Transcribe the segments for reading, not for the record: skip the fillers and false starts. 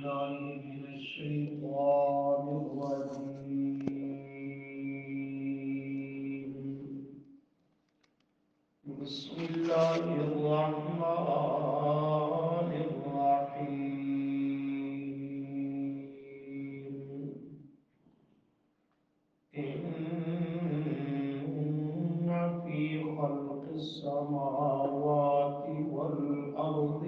بالله من الشيطان الرجيم. بسم الله الرحمن الرحيم. إن في خلق السماوات والأرض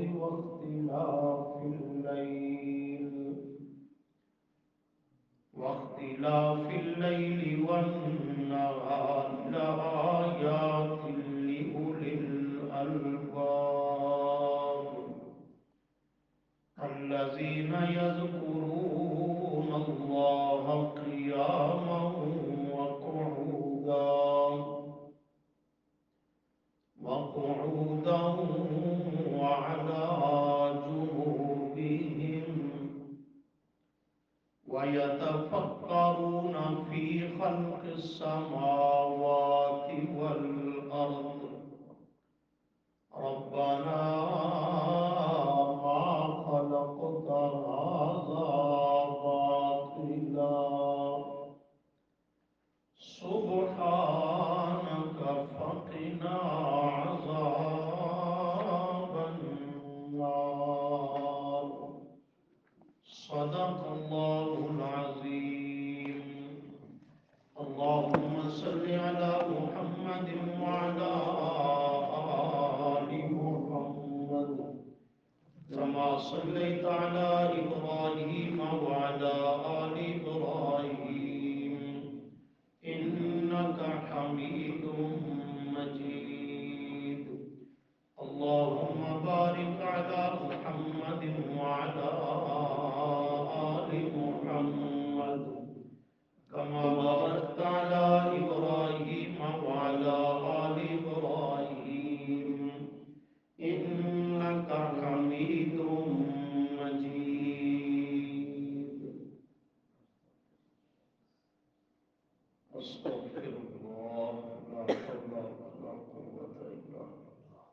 واختلاف الليل والنهار لآيات لأولي الألباب الذين يذكرون الله قياما وقعودا وعلى جنوبهم ويتفكرون في خلق السماوات والأرض ربنا ما خلقت هذا باطلا سبحانك فقنا عذاب النار. صدق الله العظيم. اللهم صل على محمد وعلى آل محمد كما صليت على إبراهيم وعلى آل إبراهيم إنك حميد مجيد. اللهم بارك على محمد وعلى آل محمد كما باركت على إبراهيم وعلى آل إبراهيم إنك حميد مجيد. أستغفر الله لا حول ولا قوة إلا بالله.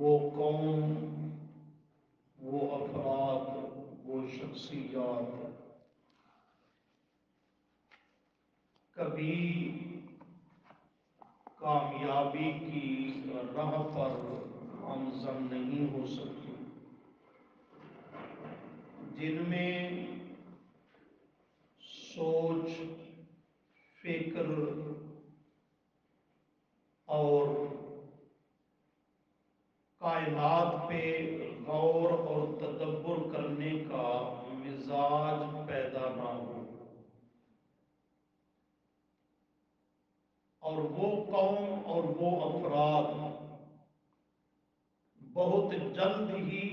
وہ قوم، وہ افراد، وہ شخصیات کبھی کامیابی کی راہ پر گامزن نہیں ہو سکتی، جن میں سوچ، فکر اور کائنات پہ غور اور تدبر کرنے کا مزاج پیدا نہ ہو، اور وہ قوم اور وہ افراد بہت جلد ہی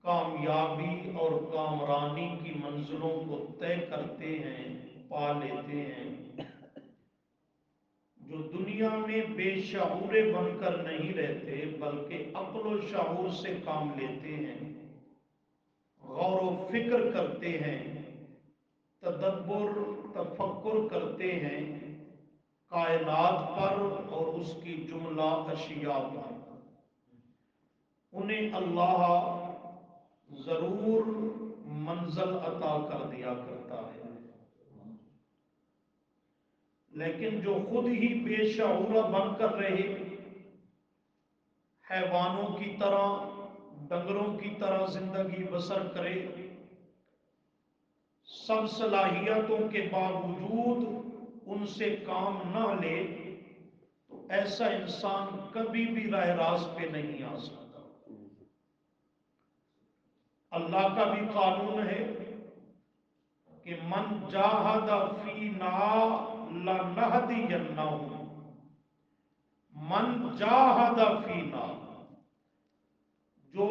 کامیابی اور کامرانی کی منزلوں کو طے کرتے ہیں، پا لیتے ہیں، جو دنیا میں بے شعور بن کر نہیں رہتے بلکہ عقل و شعور سے کام لیتے ہیں، غور و فکر کرتے ہیں، تدبر تفکر کرتے ہیں کائنات پر اور اس کی جملہ اشیاء پر، انہیں اللہ ضرور منزل عطا کر دیا کرتا ہے۔ لیکن جو خود ہی بے شعورہ بن کر رہے، حیوانوں کی طرح، ڈنگروں کی طرح زندگی بسر کرے، سب صلاحیتوں کے باوجود ان سے کام نہ لے، تو ایسا انسان کبھی بھی راہ راست پہ نہیں آ سکتا۔ اللہ کا بھی قانون ہے کہ من جاہد فینا لنہدینہ، من جاہد فینا، جو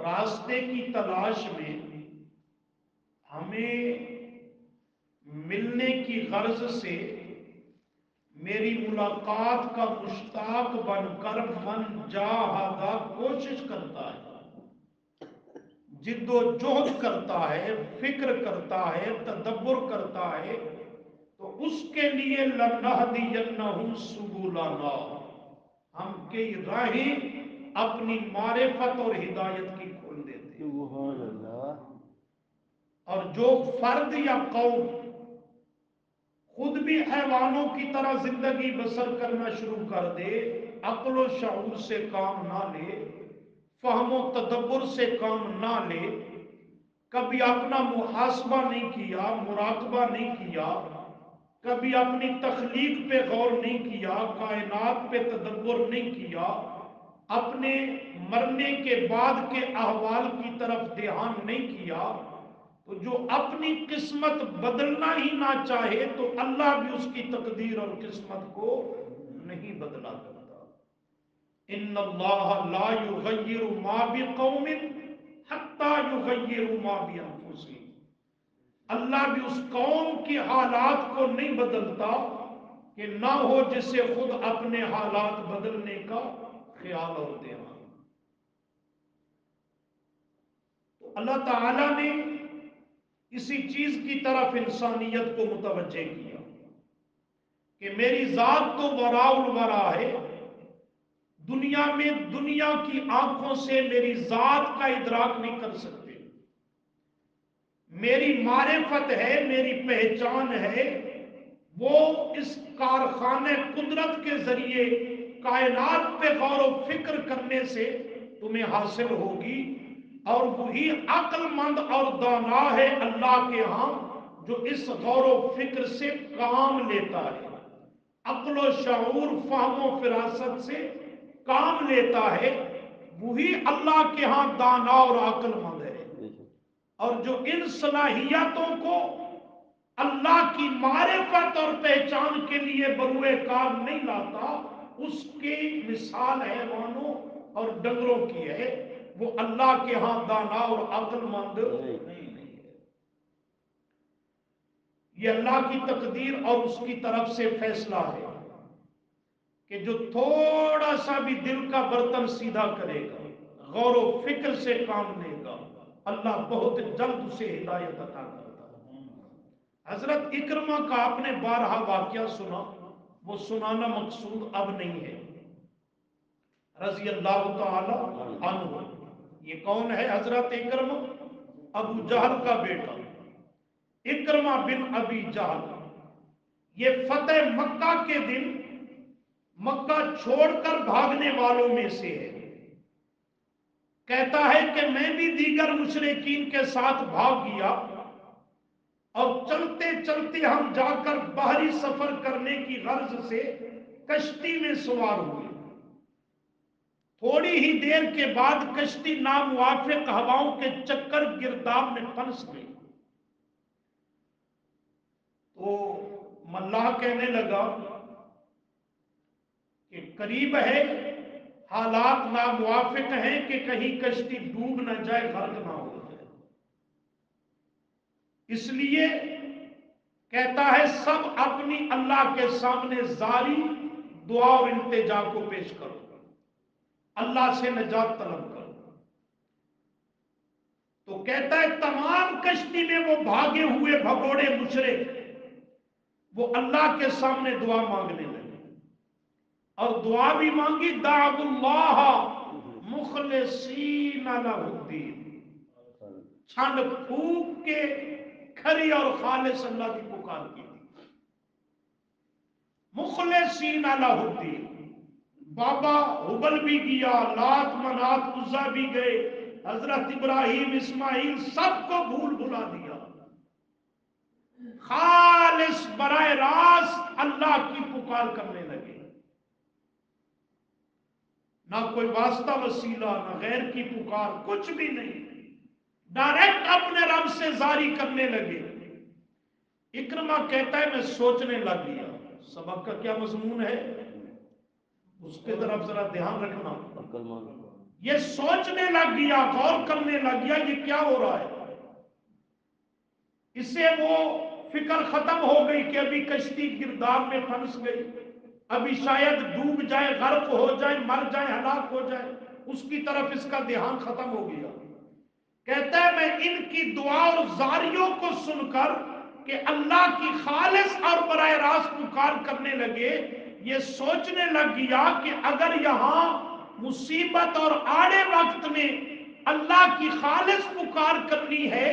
راستے کی تلاش میں ہمیں ملنے کی غرض سے میری ملاقات کا مشتاق بن کر من جاہدہ کوشش کرتا ہے، جد و جہد کرتا ہے، فکر کرتا ہے، تدبر کرتا ہے، تو تو اس کے لیے لنہدینہم سبلنا، ہم کئی راہیں اپنی معرفت اور ہدایت کی کھول دیتے ہیں۔ سبحان اللہ۔ اور جو فرد یا قوم خود بھی حیوانوں کی طرح زندگی بسر کرنا شروع کر دے، عقل و شعور سے کام نہ لے، فہم و تدبر سے کام نہ لے، کبھی اپنا محاسبہ نہیں کیا، مراقبہ نہیں کیا، کبھی اپنی تخلیق پہ غور نہیں کیا، کائنات پہ تدبر نہیں کیا، اپنے مرنے کے بعد کے احوال کی طرف دھیان نہیں کیا، تو جو اپنی قسمت بدلنا ہی نہ چاہے تو اللہ بھی اس کی تقدیر اور قسمت کو نہیں بدلا کرتا۔ ان اللہ لا یغیر ما بقوم حتی یغیروا ما بانفسہم، اللہ بھی اس قوم کی حالات کو نہیں بدلتا کہ نہ ہو جسے خود اپنے حالات بدلنے کا خیال اور دھیان۔ تو اللہ تعالی نے اسی چیز کی طرف انسانیت کو متوجہ کیا کہ میری ذات تو وراء الورا ہے، دنیا میں دنیا کی آنکھوں سے میری ذات کا ادراک نہیں کر سکتے، میری معرفت ہے، میری پہچان ہے، وہ اس کارخانے قدرت کے ذریعے کائنات پہ غور و فکر کرنے سے تمہیں حاصل ہوگی، اور وہی عقل مند اور دانا ہے اللہ کے ہاں جو اس غور و فکر سے کام لیتا ہے، عقل و شعور فہم و فراست سے کام لیتا ہے، وہی اللہ کے ہاں دانا اور عقل مند ہے۔ اور جو ان صلاحیتوں کو اللہ کی معرفت اور پہچان کے لیے بروئے کار نہیں لاتا، اس کی مثال حیوانوں اور ڈنگروں کی ہے، وہ اللہ کے ہاں دانا اور عقل مند نہیں ہے۔ یہ اللہ کی تقدیر اور اس کی طرف سے فیصلہ ہے کہ جو تھوڑا سا بھی دل کا برتن سیدھا کرے گا، غور و فکر سے کام لے گا، اللہ بہت جلد اسے ہدایت عطا کرتا ہے۔ حضرت اکرمہ کا آپ نے بارہا واقعہ سنا، وہ سنانا مقصود اب نہیں ہے، رضی اللہ تعالی عنہ۔ یہ کون ہے حضرت اکرمہ؟ ابو جہل کا بیٹا اکرمہ بن ابی جہل۔ یہ فتح مکہ کے دن مکہ چھوڑ کر بھاگنے والوں میں سے ہے، کہتا ہے کہ میں بھی دیگر مشرکین کے ساتھ بھاگ گیا، اور چلتے چلتے ہم جا کر باہری سفر کرنے کی غرض سے کشتی میں سوار ہوئے۔ تھوڑی ہی دیر کے بعد کشتی ناموافق ہواؤں کے چکر گرداب میں پھنس گئی، تو ملاح کہنے لگا کہ قریب ہے، حالات ناموافق ہیں کہ کہیں کشتی ڈوب نہ جائے، غرق نہ ہو جائے، اس لیے کہتا ہے سب اپنی اللہ کے سامنے زاری دعا اور التجا کو پیش کرو، اللہ سے نجات طلب کرو۔ تو کہتا ہے تمام کشتی میں وہ بھاگے ہوئے بھگوڑے مشرک وہ اللہ کے سامنے دعا مانگنے لگے، اور دعا بھی مانگی، دعوا اللہ مخلصین لہ الدین، چھانڈ پھونک کے کھری اور خالص اللہ کی پکار کی تھی، مخلصین لہ الدین۔ بابا حبل بھی گیا، لات منات عزا بھی گئے، حضرت ابراہیم اسماعیل سب کو بھول بھلا دیا، خالص براہ راست اللہ کی پکار کرنے لگے، نہ کوئی واسطہ وسیلہ، نہ غیر کی پکار، کچھ بھی نہیں، ڈائریکٹ اپنے رب سے زاری کرنے لگے۔ اکرمہ کہتا ہے میں سوچنے لگ گیا، سبق کا کیا مضمون ہے اس کے طرف ذرا دھیان رکھنا، یہ سوچنے لگ گیا، غور کرنے لگ گیا یہ کیا ہو رہا ہے۔ اس سے وہ فکر ختم ہو گئی کہ ابھی کشتی گرداب میں پھنس گئی، ابھی شاید ڈوب جائے، غرق ہو جائے، مر جائے، ہلاک ہو جائے، اس کی طرف اس کا دھیان ختم ہو گیا۔ کہتا ہے میں ان کی دعا اور زاریوں کو سن کر کہ اللہ کی خالص اور براہ راست پکار کرنے لگے، یہ سوچنے لگ گیا کہ اگر یہاں مصیبت اور آڑے وقت میں اللہ کی خالص پکار کرنی ہے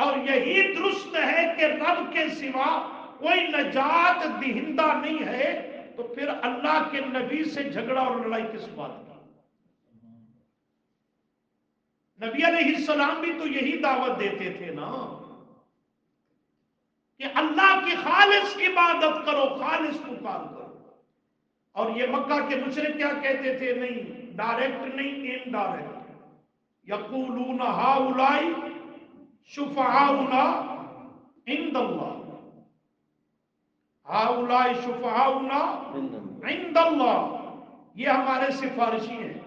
اور یہی درست ہے کہ رب کے سوا کوئی نجات دہندہ نہیں ہے، تو پھر اللہ کے نبی سے جھگڑا اور لڑائی کس بات کی؟ نبی علیہ السلام بھی تو یہی دعوت دیتے تھے نا کہ اللہ کی خالص عبادت کرو، خالص پکار کرو. اور یہ مکہ کے مشرک کیا کہتے تھے؟ نہیں، ڈائریکٹ نہیں، انڈائریکٹ. یقولون ہؤلاء شفعاؤنا عند اللہ، ہؤلاء شفعاؤنا عند اللہ، یہ ہمارے سفارشی ہیں،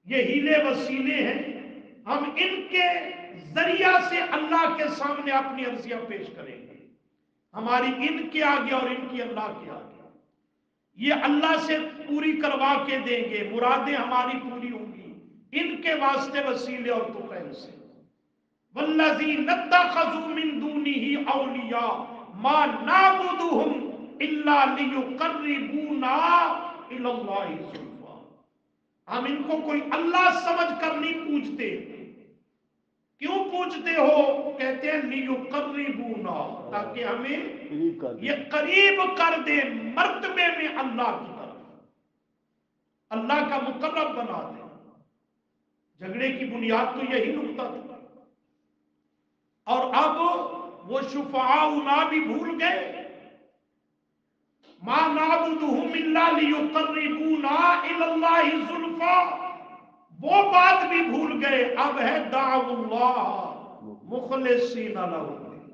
یہ ہیلے وسیلے ہیں، ہم ان کے ذریعہ سے اللہ کے سامنے اپنی عرضیاں پیش کریں گے، ہماری ان کے آگے اور ان کی اللہ کے آگے، یہ اللہ سے پوری کروا کے دیں گے، مرادیں ہماری پوری ہوں گی ان کے واسطے وسیلے اور طفیل سے. والذین اتخذوا من دونہ اولیاء ما نعبدهم الا لیقربونا الی اللہ زلفیٰ. ہم ان کو کوئی اللہ سمجھ کر نہیں پوجتے. کیوں پوجتے ہو؟ کہتے ہیں لیقربونا، تاکہ ہمیں یہ قریب کر دے مرتبے میں اللہ کی طرف، اللہ کا مقرب بنا دے. جھگڑے کی بنیاد تو یہی نقطہ تھا. اور اب وہ شفعاؤنا بھی بھول گئے، ما نعبدهم الا لیقربونا الی اللہ زلفیٰ، وہ بات بھی بھول گئے. اب ہے دعوا اللہ مخلصین لہ الدین.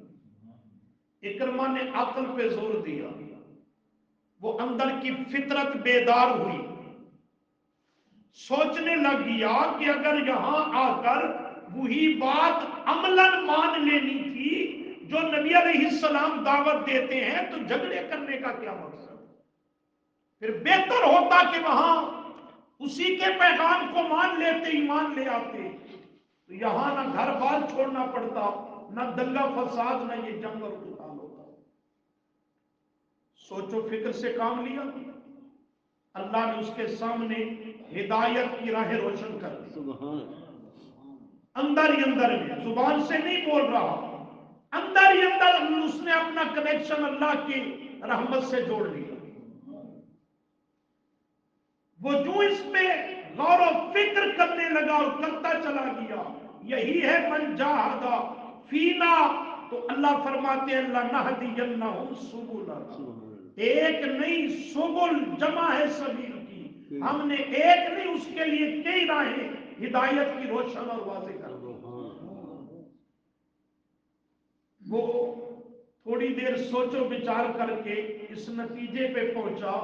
اکرمہ نے عقل پہ زور دیا، وہ اندر کی فطرت بیدار ہوئی، سوچنے لگ گیا کہ اگر یہاں آ کر وہی بات عملاً مان لینی تھی جو نبی علیہ السلام دعوت دیتے ہیں، تو جھگڑے کرنے کا کیا مقصد؟ پھر بہتر ہوتا کہ وہاں اسی کے پیغام کو مان لیتے، ایمان لے آتے، تو یہاں نہ گھر بار چھوڑنا پڑتا، نہ دنگا فساد، نہ یہ جنگ اور قتال ہوتا. سوچو فکر سے کام لیا، اللہ نے اس کے سامنے ہدایت کی راہ روشن کر دی. اندر ہی اندر میں، زبان سے نہیں بول رہا، اندر ہی اندر اس نے اپنا کنیکشن اللہ کی رحمت سے جوڑ لیا. وہ جو اس پہ غور و فکر کرنے لگا اور کرتا چلا گیا، یہی ہے من جاہد فینا. تو اللہ فرماتے ہیں لنہدینہم سبلنا. ایک نہیں، سبل جمع ہے سبیل کی، ہم نے ایک نہیں، اس کے لیے کئی راہیں ہدایت کی روشن اور واضح کر دی. وہ تھوڑی دیر سوچو بچار کر کے اس نتیجے پہ پہنچا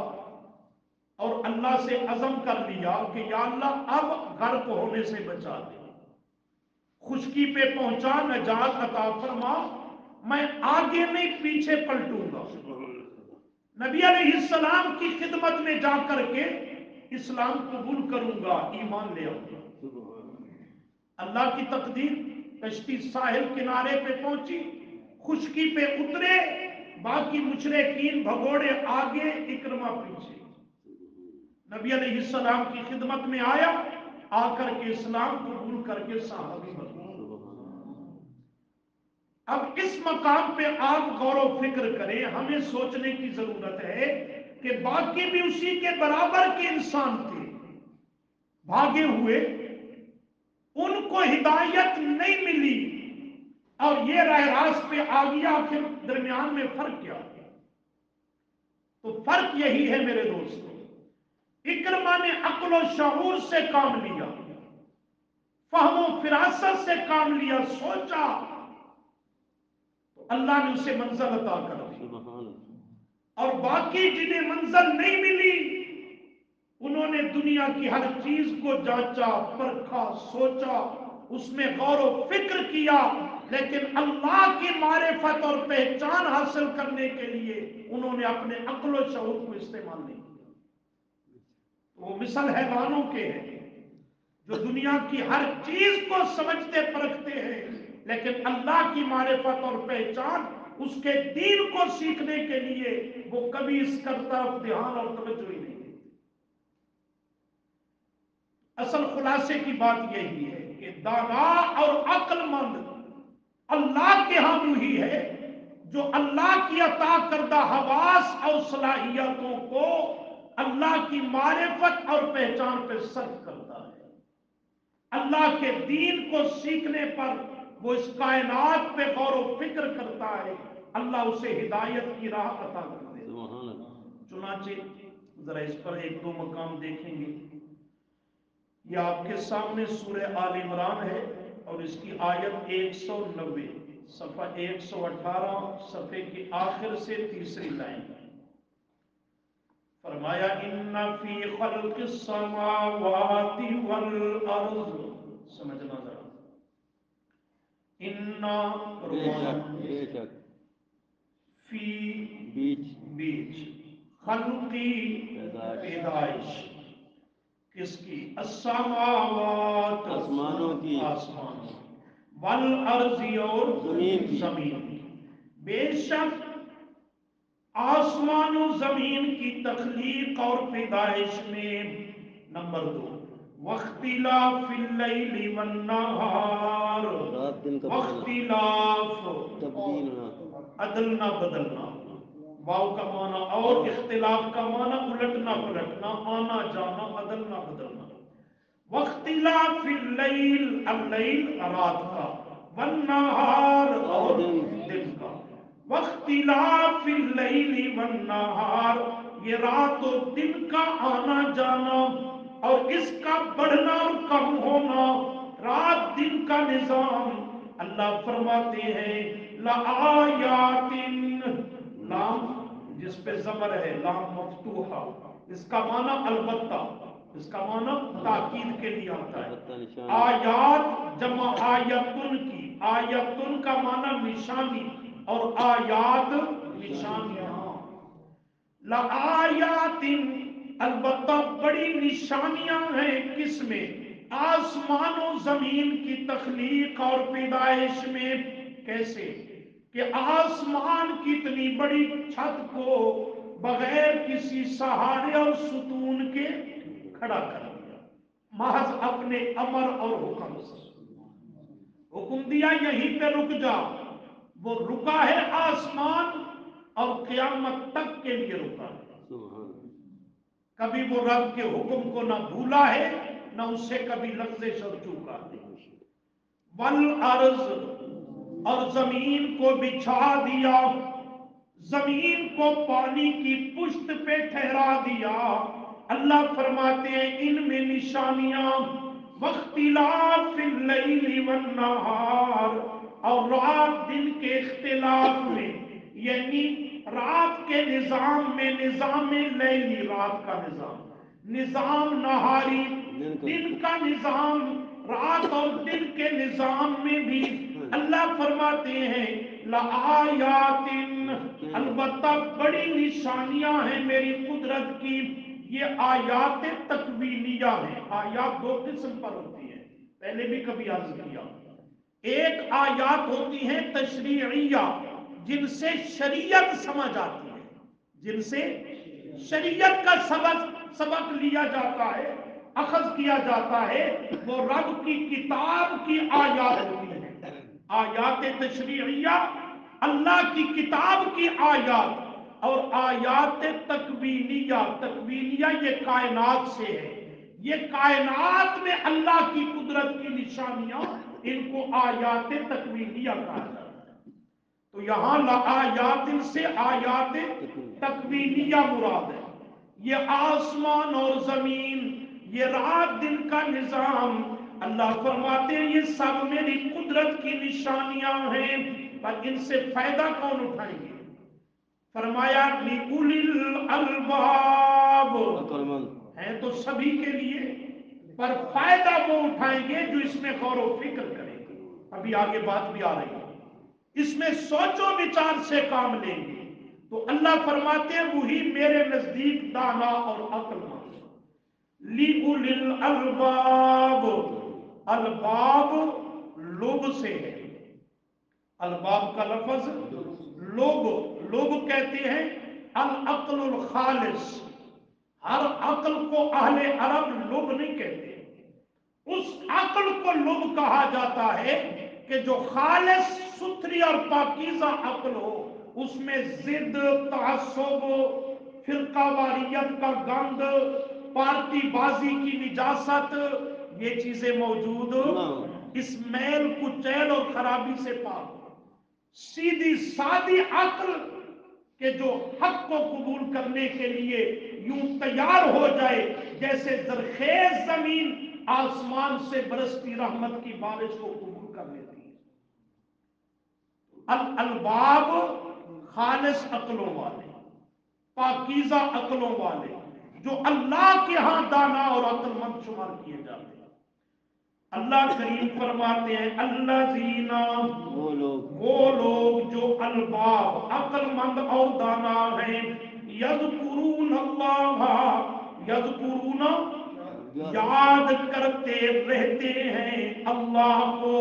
اور اللہ سے عزم کر لیا کہ یا اللہ اب غرق ہونے سے بچا دے، خشکی پہ پہنچا، نجات عطا فرما، میں آگے نہیں پیچھے پلٹوں گا. نبی علیہ السلام کی خدمت میں جا کر کے اسلام قبول کروں گا، ایمان لے آؤں گا. اللہ کی تقدیر، کشتی ساحل کنارے پہ پہنچی، خشکی پہ اترے، باقی مشرکین بھگوڑے آگے، اکرمہ پیچھے. نبی علیہ السلام کی خدمت میں آیا، آ کر کے اسلام قبول کر کے صحابی بن گیا. اب اس مقام پہ آپ غور و فکر کریں، ہمیں سوچنے کی ضرورت ہے کہ باقی بھی اسی کے برابر کے انسان تھے، بھاگے ہوئے، ان کو ہدایت نہیں ملی اور یہ راہ راست پہ آ گیا. آخر درمیان میں فرق کیا؟ تو فرق یہی ہے میرے دوستوں، اکرمہ نے عقل و شعور سے کام لیا، فہم و فراست سے کام لیا، سوچا، تو اللہ نے اسے منزل عطا کر دی. اور باقی جنہیں منزل نہیں ملی، انہوں نے دنیا کی ہر چیز کو جانچا، پرکھا، سوچا، اس میں غور و فکر کیا، لیکن اللہ کی معرفت اور پہچان حاصل کرنے کے لیے انہوں نے اپنے عقل و شعور کو استعمال نہیں کیا. وہ مثل حیوانوں کے ہیں جو دنیا کی ہر چیز کو سمجھتے پرکھتے ہیں، لیکن اللہ کی معرفت اور پہچان اس کے دین کو سیکھنے کے لیے وہ کبھی اس کا طرف دھیان اور توجہ ہی نہیں دیتے۔ اصل خلاصے کی بات یہی ہے کہ دانا اور عقل مند اللہ کے ہاں وہی ہے جو اللہ کی عطا کردہ حواس اور صلاحیتوں کو اللہ کی معرفت اور پہچان پہ صرف کرتا ہے۔ اللہ کے دین کو سیکھنے پر وہ اس کائنات پہ غور و فکر کرتا ہے، اللہ اسے ہدایت کی راہ عطا کر دیتا ہے۔ چنانچہ ذرا اس پر ایک دو مقام دیکھیں گے۔ یہ آپ کے سامنے سورہ آل عمران ہے اور اس کی آیت 190، صفحہ 118، صفحے کے آخر سے تیسری لائن۔ فرمایا ان فی خلق السماوات والارض، سمجھنا ذرا، فی بیچ خلقی پیدائش کس کی؟ السماوات آسمانوں کی، آسمان، والارض اور زمین کی، زمین کی، بے شک آسمان و زمین کی تخلیق اور پیدائش میں، نمبر 2، واختلاف اللیل والنہار، رات دن کا بدلنا، واختلاف تبدیل ہونا، عدلنا بدلنا، واو کا معنی اور اختلاف کا معنی الٹنا پلٹنا، آنا جانا، عدلنا بدلنا۔ واختلاف اللیل، اللیل رات کا، والنہار اور دن کا، واختلاف اللیل والنہار، یہ رات و دن کا آنا جانا اور اس کا بڑھنا اور کم ہونا، رات دن کا نظام۔ اللہ فرماتے ہیں لآیات، لام جس پہ زبر ہے، لام مفتوحہ، اس کا معنی البتہ، اس کا معنی تاکید کے لیے آتا ہے۔ آیات جمع آیتن کی، آیتن کا معنی نشانی اور آیات نشانیاں۔ لآیات، البتہ بڑی نشانیاں ہیں کس میں؟ آسمان و زمین کی تخلیق اور پیدائش میں۔ کیسے کہ آسمان کی اتنی بڑی چھت کو بغیر کسی سہارے اور ستون کے کھڑا کر دیا، محض اپنے امر اور حکم سے۔ حکم دیا یہیں پہ رک جا، وہ رکا ہے آسمان اور قیامت تک کے لیے رکا ہے۔ کبھی وہ رب کے حکم کو نہ بھولا ہے نہ اس سے کبھی لغزش اور چوکا ہے۔ والارض، اور زمین کو بچھا دیا، زمین کو پانی کی پشت پہ ٹھہرا دیا۔ اللہ فرماتے ہیں ان میں نشانیاں، واختلاف اللیل والنہار، اور رات دن کے اختلاف میں، یعنی رات کے نظام میں، نظام لیلی رات کا نظام، نظام نہاری دن کا نظام، رات اور دن کے نظام میں بھی اللہ فرماتے ہیں لآیات، البتہ بڑی نشانیاں ہیں میری قدرت کی۔ یہ آیات تکوینیہ ہیں۔ آیات دو قسم پر ہوتی ہیں، پہلے بھی کبھی عرض کیا۔ ایک آیات ہوتی ہیں تشریعیہ، جن سے شریعت سمجھ آتی ہے، جن سے شریعت کا سبق لیا جاتا ہے، اخذ کیا جاتا ہے، وہ رب کی کتاب کی آیات ہوتی ہیں۔ آیات تشریعیہ اللہ کی کتاب کی آیات، اور آیات تکوینیہ، تکوینیہ یہ کائنات سے ہے، یہ کائنات میں اللہ کی قدرت کی نشانیاں، ان کو آیات تکوینیہ کہا جاتا ہے۔ تو یہاں لآیات سے آیات تکوینیہ مراد ہے۔ یہ آسمان اور زمین، یہ رات دن کا نظام، اللہ فرماتے ہیں یہ سب میری قدرت کی نشانیاں ہیں، پر ان سے فائدہ کون اٹھائیں گے؟ فرمایا لِأُولِي الْأَلْبَابِ، ہیں تو سبھی کے لیے، پر فائدہ وہ اٹھائیں گے جو اس میں غور و فکر کریں گے۔ ابھی آگے بات بھی آ رہی ہے، اس میں سوچ و بچار سے کام لیں گے، تو اللہ فرماتے ہیں وہی میرے نزدیک دانا اور عقل مند۔ لِأُولِي الْأَلْبَابِ، الباب لب سے ہے، الباب کا لفظ لوگ کہتے ہیں العقل الخالص، ہر عقل کو اہل عرب لب نہیں کہتے، اس عقل کو لب کہا جاتا ہے کہ جو خالص ستھری اور پاکیزہ عقل ہو، اس میں ضد، تعصب، فرقہ واریت کا گند، پارٹی بازی کی نجاست، یہ چیزیں موجود اس میل کچیل اور خرابی سے پاک ہو، سیدھی سادی عقل کہ جو حق کو قبول کرنے کے لیے یوں تیار ہو جائے جیسے زرخیز زمین آسمان سے برستی رحمت کی بارش کو قبول کر لیتی ہے۔ الالباب خالص عقلوں والے، پاکیزہ عقلوں والے، جو اللہ کے ہاں دانا اور عقل مند شمار کیے جاتے ہیں۔ اللہ کریم فرماتے ہیں الذین، وہ لوگ جو الباب عقل مند اور دانا ہیں، یذکرون اللہ، یذکرون یاد کرتے رہتے ہیں اللہ کو،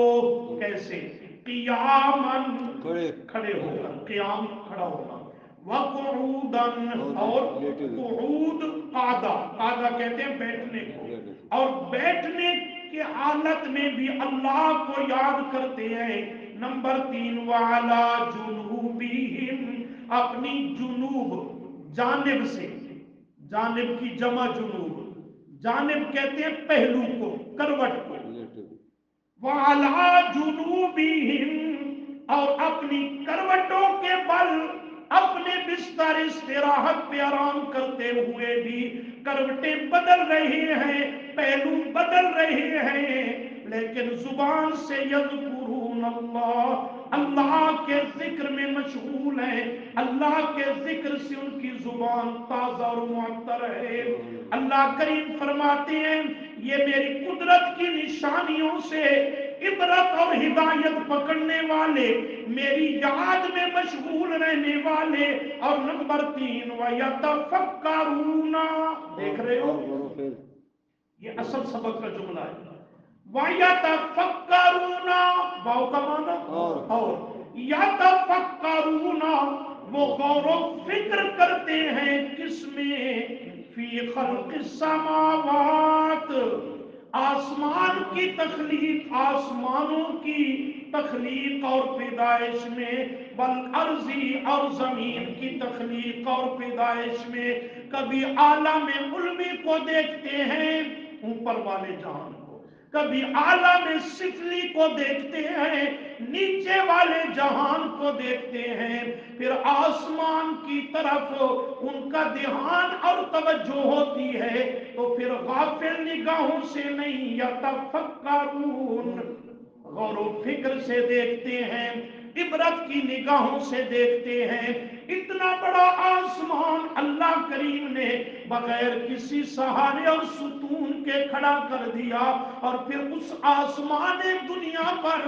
کیسے؟ قیاماً کھڑے ہو کر، قیام کھڑا ہونا، وقعوداً اور قعود، قعدہ کہتے ہیں بیٹھنے کو، اور بیٹھنے کی حالت میں بھی اللہ کو یاد کرتے ہیں۔ نمبر 3 وَعَلَى جُنُوبِهِمْ، اپنی جنوب جانب سے، جانب کی جمع جنوب، جانب کہتے ہیں پہلو کو، کروٹ کو، وَعَلَى جُنُوبِهِمْ، اور اپنی کروٹوں کے بل اپنے بستر استراحت پہ آرام کرتے ہوئے بھی کروٹیں بدل رہے ہیں، پہلو بدل رہے ہیں، لیکن زبان سے یذکرون اللہ، اللہ کے ذکر میں مشغول ہیں، اللہ کے ذکر سے ان کی زبان تازہ اور معطر ہے۔ اللہ کریم فرماتے ہیں یہ میری قدرت کی نشانیوں سے عبرت اور ہدایت پکڑنے والے، میری یاد میں مشغول رہنے والے، اور نمبر 3 وَيَتَفَكَّرُونَ، دیکھ رہے ہو یہ اصل سبق کا جملہ ہے، وَيَتَفَكَّرُونَ، واو کا معنی اور، یَتَفَكَّرُونَ، وہ غور و فکر کرتے ہیں کس میں؟ فی خلق السماوات، آسمان کی تخلیق، آسمانوں کی تخلیق اور پیدائش میں، والارضی، اور زمین کی تخلیق اور پیدائش میں۔ کبھی عالم علوی کو دیکھتے ہیں، اوپر والے جہان کو، کبھی عالم سفلی کو دیکھتے ہیں، نیچے والے جہان کو دیکھتے ہیں، پھر آسمان کی طرف ان کا دھیان اور توجہ ہوتی ہے تو پھر غافل نگاہوں سے نہیں، یتفکرون، غور و فکر سے دیکھتے ہیں، عبرت کی نگاہوں سے دیکھتے ہیں۔ اتنا بڑا آسمان اللہ کریم نے بغیر کسی سہارے اور ستون کے کھڑا کر دیا، اور پھر اس آسمان دنیا پر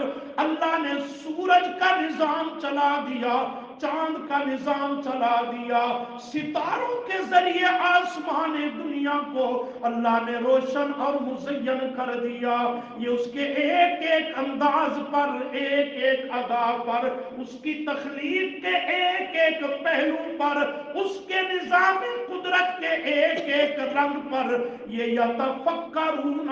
اللہ نے سورج کا نظام چلا دیا، چاند کا نظام چلا دیا، ستاروں کے ذریعے آسمان دنیا کو اللہ نے روشن اور مزین کر دیا۔ یہ اس کے ایک ایک انداز پر، ایک ایک ادا پر، اس کی تخلیق کے ایک ایک پہلو پر، اس کے نظام قدرت کے ایک ایک رنگ پر یہ یتفکرون،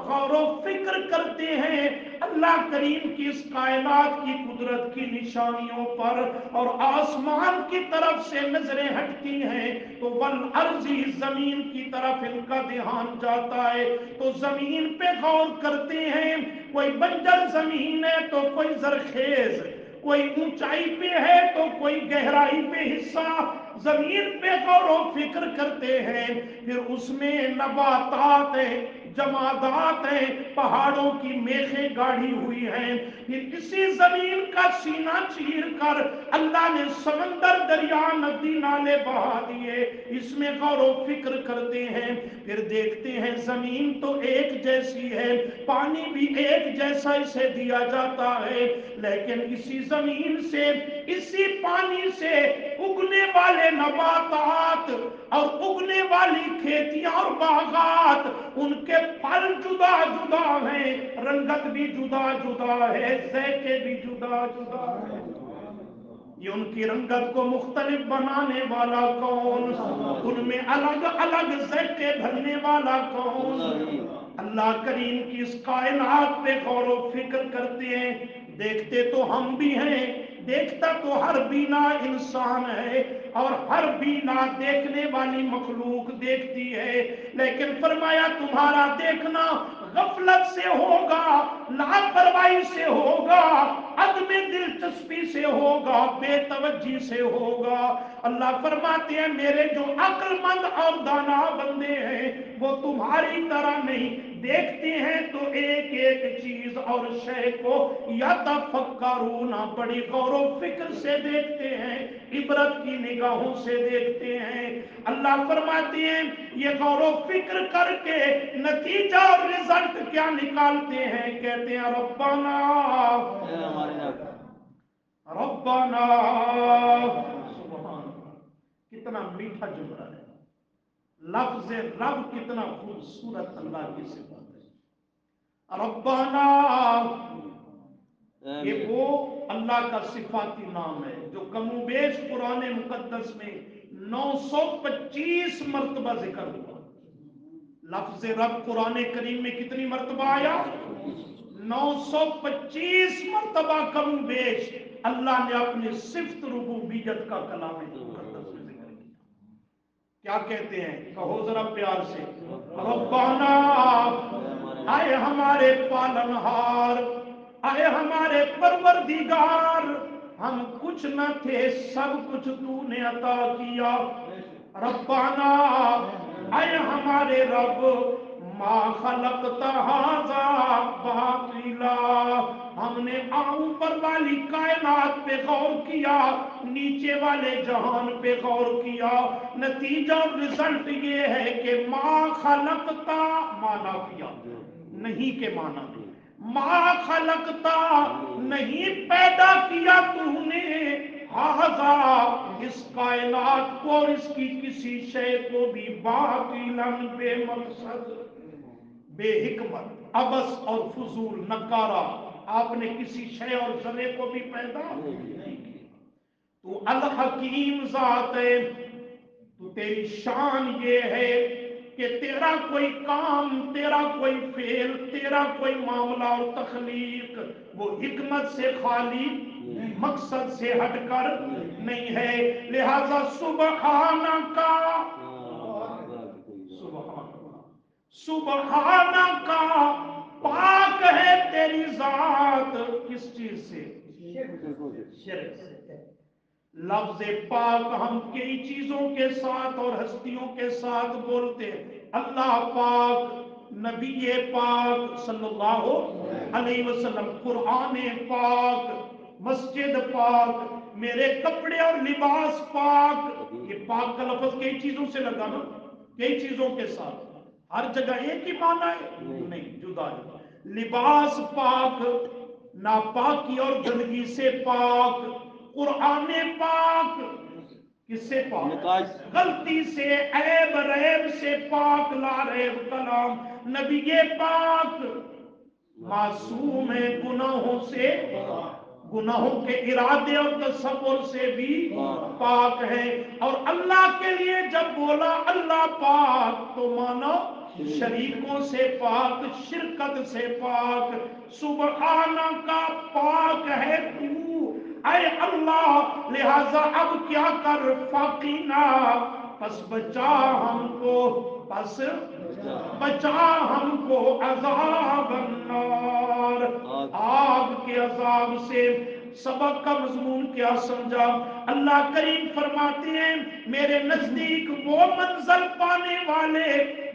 غور و فکر کرتے ہیں اللہ کریم کی اس کائنات کی قدرت کی نشانیوں پر، اور آسمان کی طرف سے نظریں ہٹتی ہیں تو والارضی، زمین کی طرف ان کا دھیان جاتا ہے تو زمین پہ غور کرتے ہیں، کوئی بنجر زمین ہے تو کوئی زرخیز، کوئی اونچائی پہ ہے تو کوئی گہرائی پہ حصہ، زمین پہ غور و فکر کرتے ہیں، پھر اس میں نباتات ہیں، جمادات ہیں، پہاڑوں کی میخیں گاڑی ہوئی ہیں، پھر اسی زمین کا سینہ چیر کر اللہ نے سمندر، دریا، ندی، نالے بہا دیے، اس میں غور و فکر کرتے ہیں، پھر دیکھتے ہیں زمین تو ایک جیسی ہے، پانی بھی ایک جیسا اسے دیا جاتا ہے، لیکن اسی زمین سے، اسی پانی سے اگنے والے نباتات اور اگنے والی کھیتیاں اور باغات، ان کے پھل جدا جدا ہیں، رنگت بھی جدا جدا ہے، ذائقے بھی جدا جدا ہے۔ یہ ان کی رنگت کو مختلف بنانے والا کون؟ ان میں الگ الگ ذائقے بھرنے والا کون؟ اللہ کریم کی اس کائنات پہ غور و فکر کرتے ہیں، دیکھتے تو ہم بھی ہیں، دیکھتا تو ہر بینا انسان ہے اور ہر بینا دیکھنے والی مخلوق دیکھتی ہے، لیکن فرمایا تمہارا دیکھنا غفلت سے ہوگا، لاپرواہی سے ہوگا، عدم دلچسپی سے ہوگا، بے توجہی سے ہوگا۔ اللہ فرماتے ہیں میرے جو عقل مند اور دانا بندے ہیں وہ تمہاری طرح نہیں، دیکھتے ہیں تو ایک ایک چیز اور شے کو یتفکرون، بڑی غور و فکر سے دیکھتے ہیں، عبرت کی نگاہوں سے دیکھتے ہیں۔ اللہ فرماتے ہیں یہ غور و فکر کر کے نتیجہ اور رزلٹ کیا نکالتے ہیں؟ کہتے ہیں ربنا ربنا، سبحان اللہ، کتنا میٹھا جملہ ہے، لفظ رب کتنا خوبصورت اللہ کی صفت ہے۔ ربنا، یہ وہ اللہ کا صفاتی نام ہے جو کم و بیش قرآن مقدس میں 925 مرتبہ ذکر ہوا۔ لفظ رب قرآن کریم میں کتنی مرتبہ آیا؟ 925 مرتبہ کم و بیش اللہ نے اپنی صفت ربوبیت کا کلام مقدس میں ذکر کیا۔ کیا کہتے ہیں؟ کہو ذرا پیار سے، ربنا، اے ہمارے پالنہار، اے ہمارے پروردگار، ہم کچھ نہ تھے، سب کچھ تو نے عطا کیا۔ ربنا، اے ہمارے رب، ما خلقت ھذا باطلا، ہم نے اوپر والی کائنات پہ غور کیا، نیچے والے جہان پہ غور کیا، نتیجہ اور رزلٹ یہ ہے کہ ما خلقتا، ما نافیہ نہیں کے معنی، ما خلقتا نہیں پیدا کیا تو نے، ھذا اس کائنات کو اور اس کی کسی شے کو بھی، باطلا بے مقصد، بے حکمت، عبث اور فضول، نکارہ، آپ نے کسی شے اور ذرے کو بھی پیدا نہیں کیا۔ تو الحکیم ذات ہے، تو تیری شان یہ ہے کہ تیرا کوئی کام، تیرا کوئی فعل، تیرا کوئی معاملہ اور تخلیق وہ حکمت سے خالی، مقصد سے ہٹ کر نہیں ہے، لہذا سبحانک، سبحانک، پاک ہے تیری ذات، کس چیز سے؟ شرک سے۔ لفظ پاک ہم کئی چیزوں کے ساتھ اور ہستیوں کے ساتھ بولتے ہیں، اللہ پاک، نبی پاک صلی اللہ علیہ وسلم، قرآن پاک، مسجد پاک، میرے کپڑے اور لباس پاک۔ یہ پاک کا لفظ کئی چیزوں سے لگا نا، کئی چیزوں کے ساتھ، ہر جگہ ایک ہی معنی ہے نہیں، جدا ہے۔ لباس پاک، ناپاکی اور گندگی سے پاک، قرآن پاک کس سے پاک؟ غلطی سے، عیب ریب سے پاک، لا ریب کلام، نبی پاک معصوم ہے گناہوں سے، گناہوں کے ارادے اور تصور سے بھی پاک ہے۔ اور اللہ کے لیے جب بولا اللہ پاک تو مانا شریکوں سے پاک، شرکت سے پاک، سبحانہ کا پاک ہے تو اے اللہ، لہذا اب کیا کر، فقینا، پس بچا ہم کو، پس بچا ہم کو، عذاب النار، آگ کے عذاب سے۔ سبق کا مضمون کیا سمجھا؟ اللہ کریم فرماتے ہیں میرے نزدیک وہ منزل پانے والے،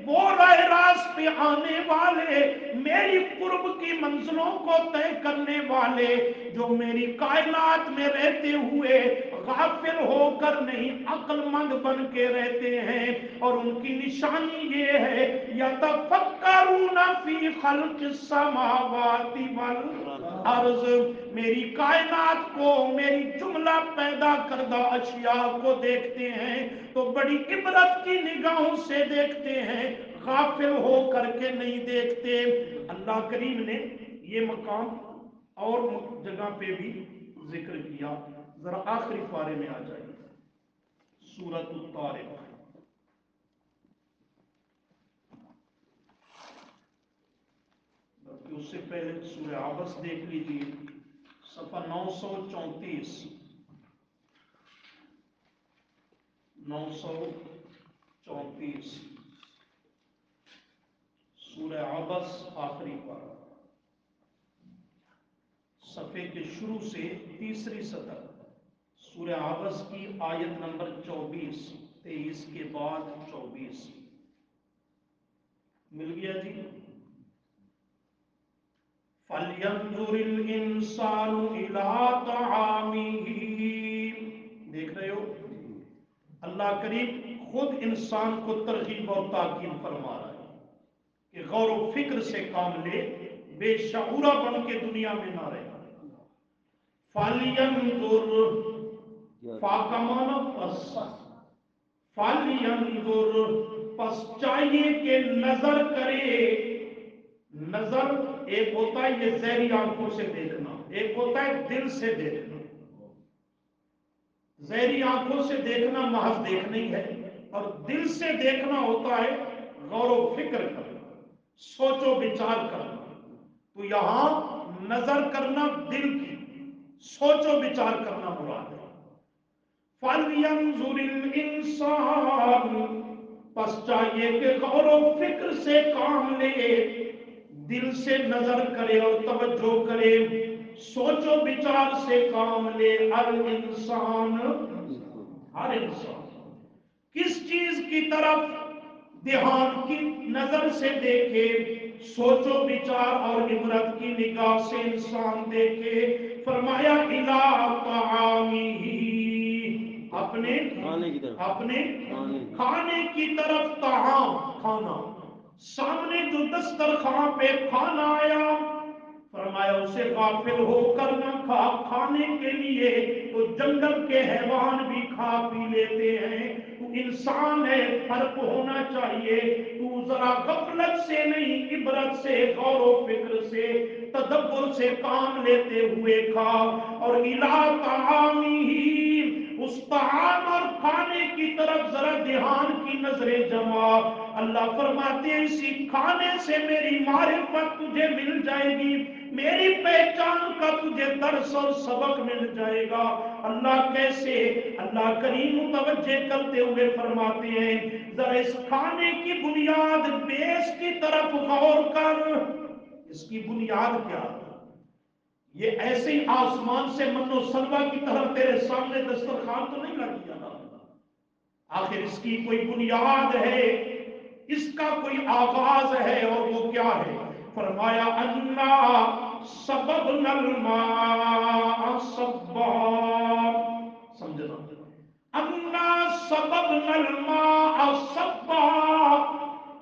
وہ راہ راست پہ آنے والے، میری قرب کی منزلوں کو طے کرنے والے، جو میری کائنات میں رہتے ہوئے غافل ہو کر نہیں، عقل مند بن کے رہتے ہیں، اور ان کی نشانی یہ ہے یتفکرون فی خلق السماوات والارض، میری کائنات کو، میری جملہ پیدا کردہ اشیاء کو دیکھتے ہیں تو بڑی عبرت کی نگاہوں سے دیکھتے ہیں، غافل ہو کر کے نہیں دیکھتے۔ اللہ کریم نے یہ مقام اور جگہ پہ بھی ذکر کیا، ذرا آخری پارے میں آ جائیے، سورۃ الطارق، بلکہ اس سے پہلے سورہ عبس دیکھ لیجیے، صفحہ 934، 934 سورہ عبس آخری پارہ، صفحے کے شروع سے تیسری سطر، سورہ عبس کی آیت نمبر 24، 23 کے بعد 24 مل گیا جی؟ فَلْيَنْظُرِ الْإِنسَانُ إِلَىٰ طَعَامِهِ، دیکھ رہے ہو اللہ کریم خود انسان کو ترغیب اور تاکید فرما رہا ہے کہ غور و فکر سے کام لے، بے شعورہ بن کے دنیا میں نہ رہے۔ فَلْيَنْظُرْ، فا کا معنی پس، فَلْيَنْظُرْ پس چاہیے کہ نظر کرے۔ نظر ایک ہوتا ہے یہ ظاہری آنکھوں سے دیکھنا، ایک ہوتا ہے دل سے دیکھنا۔ ظاہری آنکھوں سے دیکھنا محض دیکھنا ہی ہے، اور دل سے دیکھنا ہوتا ہے غور و فکر کرنا، سوچ و بچار کرنا۔ تو یہاں نظر کرنا دل کی، سوچ و بچار کرنا مراد ہے۔ فَلْيَنْظُرِ الْإِنسَانُ پس چاہیے کہ غور و فکر سے کام لے، دل سے نظر کرے اور توجہ کرے، سوچ و بچار سے کام لے۔ الانسان، ہر انسان کس چیز کی طرف دھیان کی نظر سے دیکھے، سوچ و بچار اور عبرت کی نگاہ سے انسان دیکھے۔ فرمایا اِلَىٰ طَعَامِهِ، اپنے کھانے کی طرف، طعام کھانا، سامنے جو دسترخوان پہ کھانا آیا، فرمایا اسے غافل ہو کر نہ کھا۔ کھانے کے لیے تو جنگل کے حیوان بھی کھا پی لیتے ہیں، تو انسان ہے، فرق ہونا چاہیے۔ تو ذرا غفلت سے نہیں، عبرت سے، غور و فکر سے، تدبر سے کام لیتے ہوئے کھا۔ اور اِلَىٰ طَعَامِهِ، اس طعام اور کھانے کی طرف ذرا دھیان کی نظریں جما۔ اللہ فرماتے ہیں اسی کھانے سے میری معرفت تجھے مل جائے گی، میری پہچان کا تجھے درس اور سبق مل جائے گا۔ اللہ کیسے؟ اللہ کریم متوجہ کرتے ہوئے فرماتے ہیں ذرا اس کھانے کی بنیاد بیس کی طرف غور کر۔ اس کی بنیاد کیا ہے؟ یہ ایسے ہی آسمان سے من و سلوہ کی طرح تیرے سامنے دسترخوان تو نہیں لگ گیا نا، آخر اس کی کوئی بنیاد ہے، اس کا کوئی آغاز ہے، اور وہ کیا ہے؟ فرمایا اَنَّا صَبَبْنَا الْمَاءَ صَبًّا، سمجھنا، اَنَّا صَبَبْنَا الْمَاءَ صَبًّا،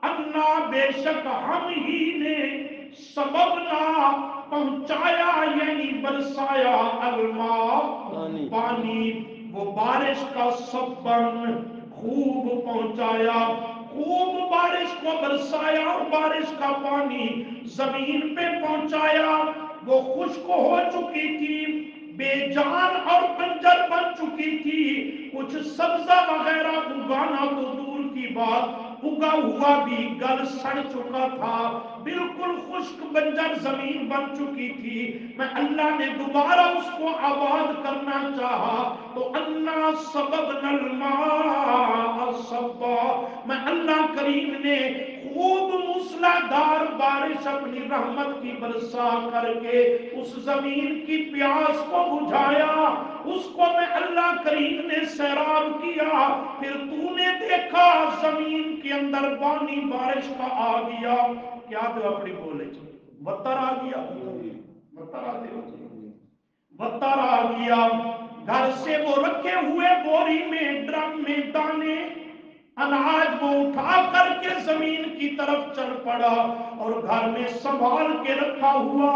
اَنَّا بے شک ہم ہی نے، سببنا پہنچایا یعنی برسایا، الماء پانی، وہ بارش کا، سبًّا خوب پہنچایا، خوب بارش کو برسایا، اور بارش کا پانی زمین پہ پہنچایا۔ وہ خشک ہو چکی تھی، بے جان اور بنجر بن چکی تھی، کچھ سبزہ وغیرہ اگانا تو دور کی بات، اگا ہوا بھی گل سڑ چکا تھا، بالکل خشک بنجر زمین بن چکی تھی۔ میں اللہ نے دوبارہ اس کو آباد کرنا چاہا تو اَنَّا صَبَبْنَا الْمَاءَ صَبًّا، میں اللہ کریم نے خوب موسلادھار بارش اپنی رحمت کی برسا کر کے اس زمین کی پیاس کو بجھایا، اس کو میں اللہ کریم نے سیراب کیا۔ پھر تو نے دیکھا زمین کے اندر پانی بارش کا آ گیا، کیا تو اپنی بولے وتر آ گیا، وتر آ گیا، وتر آ گیا۔ گھر سے وہ رکھے ہوئے بوری میں، ڈرم میں دانے اناج وہ اٹھا کر کے زمین کی طرف چل پڑا، اور گھر میں سنبھال کے رکھا ہوا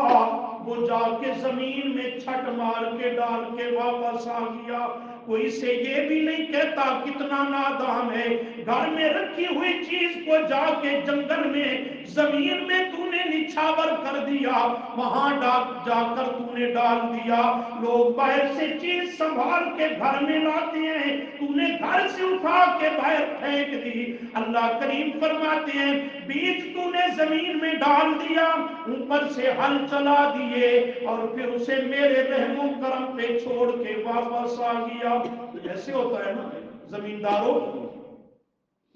وہ جا کے زمین میں چھٹ مار کے ڈال کے واپس آ گیا۔ کوئی سے یہ بھی نہیں کہتا کتنا نادان ہے، گھر میں رکھی ہوئی چیز کو جا کے جنگل میں زمین میں تو نے نچھاور کر دیا، وہاں جا کر تو نے ڈال دیا، لوگ باہر سے چیز سنبھال کے گھر میں لاتے ہیں، تو نے گھر سے اٹھا کے باہر پھینک دی۔ اللہ کریم فرماتے ہیں بیج تو نے زمین میں ڈال دیا، اوپر سے ہل چلا دیے اور پھر اسے میرے رحم و کرم پہ چھوڑ کے واپس آ گیا۔ ایسے ہوتا ہے نا زمینداروں،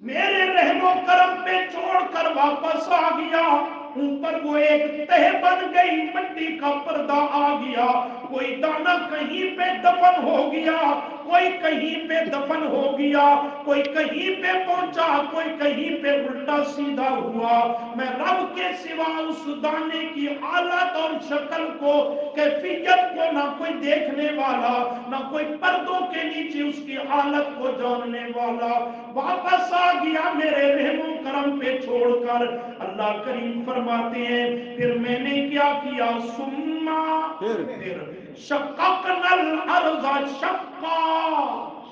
میرے رحم و کرم پہ چھوڑ کر واپس آ گیا، اوپر وہ ایک تہ بن گئی، مٹی کا پردہ آ گیا، کوئی دانہ کہیں پہ دفن ہو گیا، کوئی کہیں پہ دفن ہو گیا، کوئی کہیں پہ پہنچا، کوئی کہیں پہ الٹا سیدھا ہوا۔ میں رب کے سوا اس دانے کی حالت اور شکل کو، کیفیت کو نہ کوئی دیکھنے والا، نہ کوئی پردوں کے نیچے اس کی حالت کو جاننے والا، واپس آ گیا میرے رحم و کرم پہ چھوڑ کر۔ اللہ کریم فرماتے ہیں پھر میں نے کیا کیا، سما پھر شققنا الارض شقا،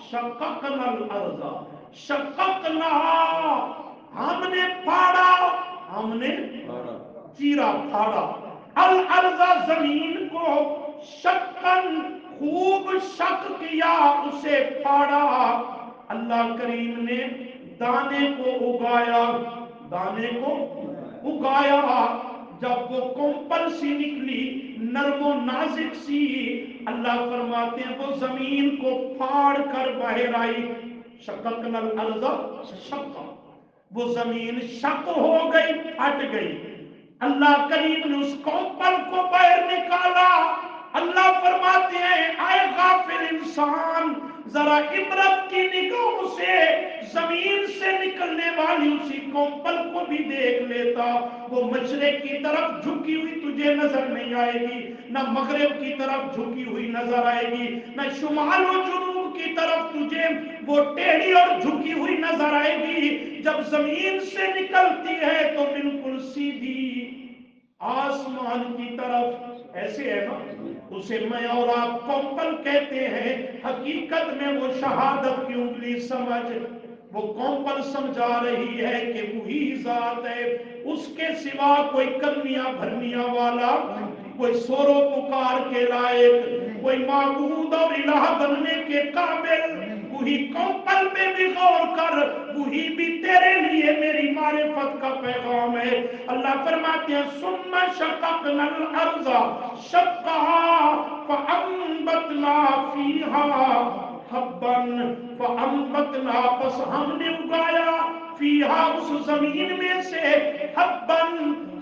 شققنا الارض شققنا، ہم نے پھاڑا، ہم نے چیرا پھاڑا، الارض زمین کو، شقن خوب شق کیا، اسے پھاڑا۔ اللہ کریم نے دانے کو اگایا، دانے کو اگایا، جب وہ کمپل سی نکلی نرم و نازک سی، اللہ فرماتے ہیں وہ زمین کو پھاڑ کر باہر آئی، شققنا الارض شقا، وہ زمین شق ہو گئی، پھٹ گئی۔ اللہ کریم نے اس کمپل کو باہر نکالا۔ اللہ فرماتے ہیں اے غافل انسان، ذرا عبرت کی نگاہوں سے زمین سے نکلنے والی اسی کمپل کو بھی دیکھ لیتا، وہ مشرق کی طرف جھکی ہوئی تجھے نظر نہیں آئے گی، نہ مغرب کی طرف جھکی ہوئی نظر آئے گی، نہ شمال و جنوب کی طرف تجھے وہ ٹیڑھی اور جھکی ہوئی نظر آئے گی۔ جب زمین سے نکلتی ہے تو بالکل سیدھی آسمان کی طرف، ایسے ہے نا، اسے میں اور آپ کمپل کہتے ہیں، حقیقت میں وہ شہادت کی انگلی سمجھ، وہ کمپل سمجھا رہی ہے کہ وہی ذات ہے، اس کے سوا کوئی کرنیاں بھرنیاں والا، کوئی سور و پکار کے لائق، کوئی معبود اور الہ بننے کے قابل، وہی کمپل پہ بھی غور کر، وہی بھی تیرے لیے میری معرفت کا پیغام ہے۔ اللہ فرماتے ہیں ثم شققنا الارض شقا فانبتنا فیہا حبا، فانبتنا، پس ہم نے اگایا، فیہا اس زمین میں سے، حبا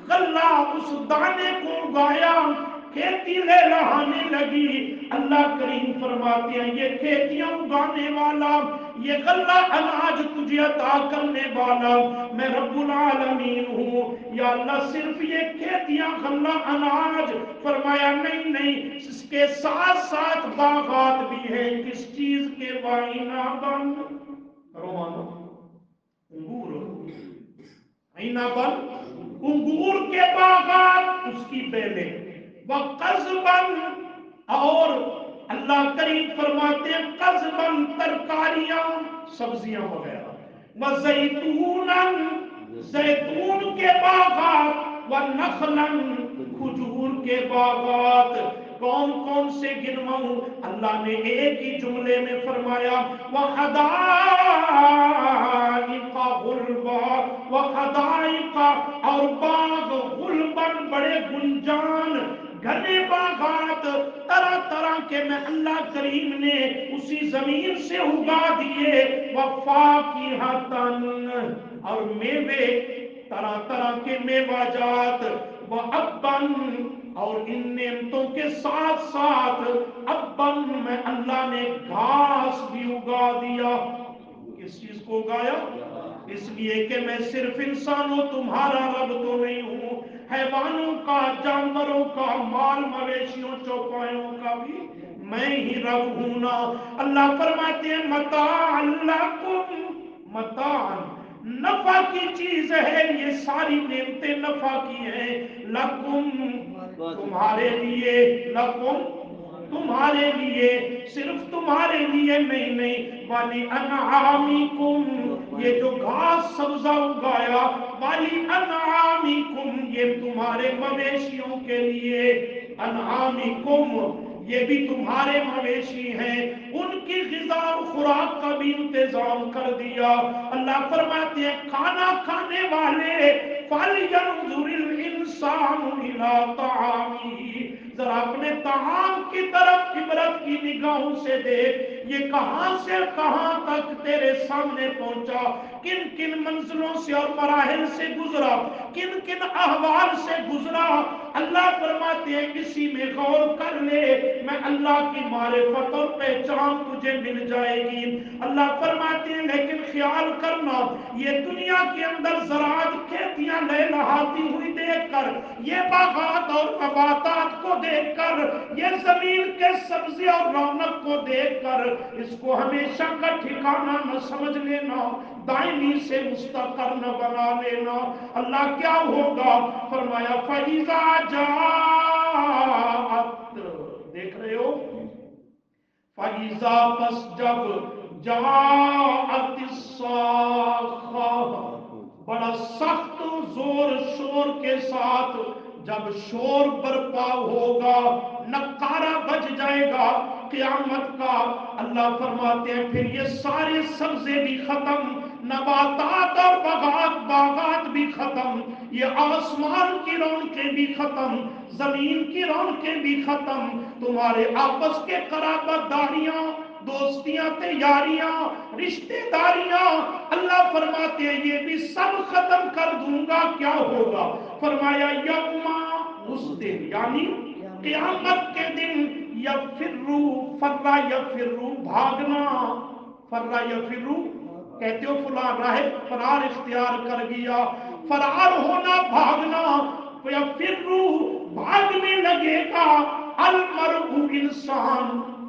غلہ، اس دانے کو اگایا، کھیتی لہلانے لگی۔ اللہ کریم فرماتے ہیں یہ کھیتیاں اگانے والا، یہ غلہ اناج تجھے عطا کرنے والا میں رب العالمین ہوں۔ یا اللہ صرف یہ کھیتیاں غلہ اناج، فرمایا نہیں نہیں، اس کے ساتھ ساتھ باغات بھی ہیں، کس چیز کے، وَعِنَبًا، روانو انگور، عِنَبًا انگور کے باغات، اس کی بیلیں، وَقَضْبًا، اور اللہ کریم فرماتے ہیں قضبًا، ترکاریاں، سبزیاں وغیرہ، وَزَيْتُونًا، زیتون کے باغات، وَنَخْلًا، کھجور کے باغات۔ کون کون سے گنواؤں؟ اللہ نے ایک ہی جملے میں فرمایا وَحَدَائِقَ غُلْبًا، وَحَدَائِقَ، اور باغ غُلْبًا، بڑے گنجان گھنے باغات، طرح طرح کے میں اللہ کریم نے اسی زمین سے اگا دیے، وَفَاكِهَةً، اور میوے، طرح طرح کے میوہ جات، وَأَبًّا، اور ان نعمتوں کے ساتھ ساتھ ابن، میں اللہ نے گھاس بھی اگا دیا۔ کس چیز کو اگایا؟ اس لیے کہ میں صرف انسانوں تمہارا رب تو نہیں ہوں، حیوانوں کا، جانوروں کا، مال مویشیوں چوپایوں کا بھی میں ہی رب ہوں نا۔ اللہ فرماتے ہیں متاع لکم، متاع نفع کی چیز ہے، یہ ساری نعمتیں نفع کی ہیں، لکم تمہارے لیے، لکم تمہارے لیے، صرف تمہارے لیے نہیں، والی انعامکم، یہ جو گھاس سبزہ اگایا، والی انعامکم، یہ تمہارے مویشیوں کے لیے، انعامکم یہ بھی تمہارے مویشی ہیں، ان کی غذا اور خوراک کا بھی انتظام کر دیا۔ اللہ فرماتے ہیں کھانا کھانے والے، فَلْيَنْظُرِ الْإِنسَانُ إِلَىٰ طَعَامِهِ، ذرا اپنے طعام کی طرف عبرت کی نگاہوں سے دیکھ، یہ کہاں سے کہاں تک تیرے سامنے پہنچا، کن کن منزلوں سے اور مراحل سے گزرا، کن کن احوال سے گزرا۔ اللہ فرماتے ہیں اسی میں غور کر لے، میں اللہ کی معرفت اور پہچان تجھے مل جائے گی۔ اللہ فرماتے ہیں لیکن خیال کرنا، یہ دنیا کے اندر زراعت کھیتیاں لہلہاتی ہوئی دیکھ کر، یہ باغات اور نباتات کو دیکھ کر، یہ زمین کے سبزی اور رونق کو دیکھ کر، اس کو ہمیشہ کا ٹھکانہ نہ سمجھ لینا، دائمی سے مستقر نہ بنا لینا۔ اللہ کیا ہوگا؟ فرمایا فَإِذَا جَاءَتْ، دیکھ رہے ہو، فَإِذَا پس جب، جَاءَتِ الصَّاخَّةُ بڑا سخت زور شور کے ساتھ جب شور برپا ہوگا، نقارہ بج جائے گا قیامت کا، اللہ فرماتے ہیں پھر یہ سارے سبزے بھی ختم، نباتات اور باغات بھی ختم، یہ آسمان کی رونقیں بھی ختم، زمین کی رونقیں بھی ختم، تمہارے آپس کے قرابت داریاں، دوستیاں، تیاریاں، رشتہ داریاں، اللہ فرماتے ہیں یہ بھی سب ختم کر دوں گا۔ کیا ہوگا؟ فرمایا یوما، اس دن یعنی قیامت کے دن، یفرو، فرا یفرو، بھاگنا، فرا یفرو کہتے ہو فلاں راہب فرار اختیار کر گیا، فرار ہونا، بھاگنا، یفرو بھاگنے لگے گا، المرء انسان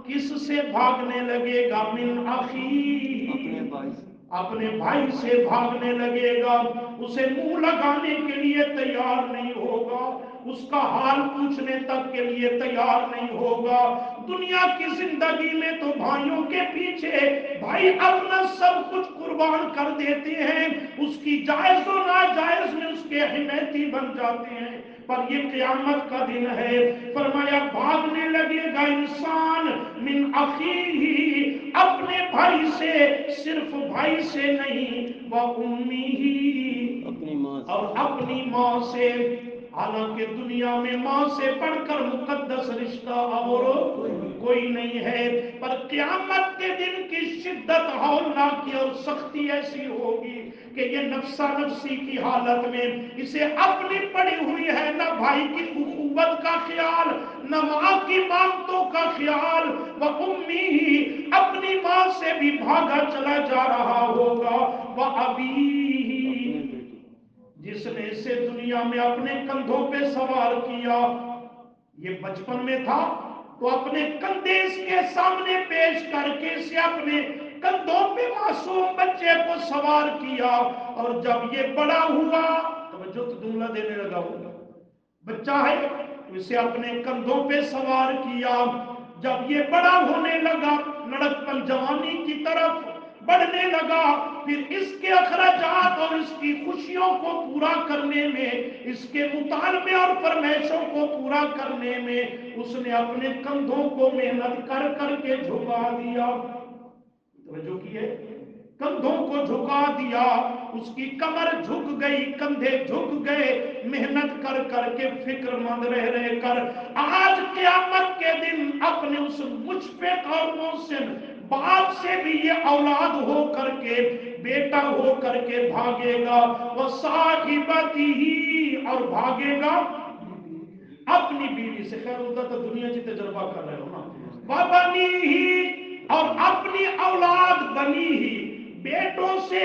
کس سے بھاگنے لگے گا؟ من اخیہ، اپنے بھائی سے بھاگنے لگے گا، اسے منہ لگانے کے لیے تیار نہیں ہوگا، اس کا حال پوچھنے تک کے لیے تیار نہیں ہوگا۔ دنیا کی زندگی میں تو بھائیوں کے پیچھے بھائی اپنا سب کچھ قربان کر دیتے ہیں، اس کی جائز و ناجائز میں اس کے حمایتی بن جاتے ہیں، پر یہ قیامت کا دن ہے، فرمایا بھاگنے لگے گا انسان من اخیہ، اپنے بھائی سے، صرف بھائی سے نہیں، وَأُمِّهِ، اور اپنی ماں سے، حالانکہ دنیا میں ماں سے بڑھ کر مقدس رشتہ اور کوئی نہیں ہے، پر قیامت کے دن کی شدت ہولناکی اور سختی ایسی ہوگی کہ یہ نفسا نفسی کی حالت میں اسے اپنی پڑی ہوئی ہے، نہ بھائی کی اخوت کا خیال، نہ ماں کی مامتوں کا خیال، وَأُمِّهِ، اپنی ماں سے بھی بھاگا چلا جا رہا ہوگا، وَأَبِيهِ، جس نے اسے دنیا میں اپنے کندھوں پہ سوار کیا، یہ بچپن میں تھا تو اپنے کندھے اس کے سامنے پیش کر کے اسے اپنے کندھوں پہ معصوم بچے کو سوار کیا، اور جب یہ بڑا ہوا، توجہ تو جملہ دینے لگا ہوگا، بچہ ہے تو اسے اپنے کندھوں پہ سوار کیا، جب یہ بڑا ہونے لگا، لڑکپن جوانی کی طرف بڑھنے لگا، پھر اس کے اخراجات اور اس کی خوشیوں کو پورا کرنے میں، اس کے مطالبے اور فرمائشوں کو پورا کرنے میں اس نے اپنے کندھوں کو محنت کر کر کے جھکا دیا، توجہ کی ہے، کندھوں کو جھکا دیا، اس کی کمر جھک گئی، کندھے جھک گئے، محنت کر کر کے، فکر مند رہ کر، آج قیامت کے دن اپنے اس مشفق اور محسن باپ سے بھی یہ اولاد ہو کر کے، بیٹا ہو کر کے بھاگے گا، وَصَاحِبَتِهِ، اور بھاگے گا اپنی بیوی سے، خیر ہوتا تو دنیا جی تجربہ کر رہے ہو نا، وَبَنِيهِ، اور اپنی اولاد بنی ہی، بیٹوں سے،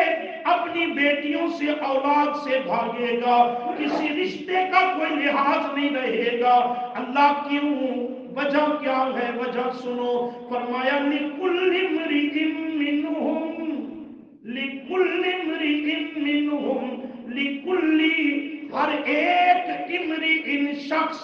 اپنی بیٹیوں سے، اولاد سے بھاگے گا، کسی رشتے کا کوئی لحاظ نہیں رہے گا۔ اللہ کیوں؟ وجہ کیا ہے؟ وجہ سنو، فرمایا لِكُلِّ امْرِئٍ مِّنْهُمْ، لِكُلِّ امْرِئٍ مِّنْهُمْ، لِكُلِّ، ہر ایک امرئ شخص،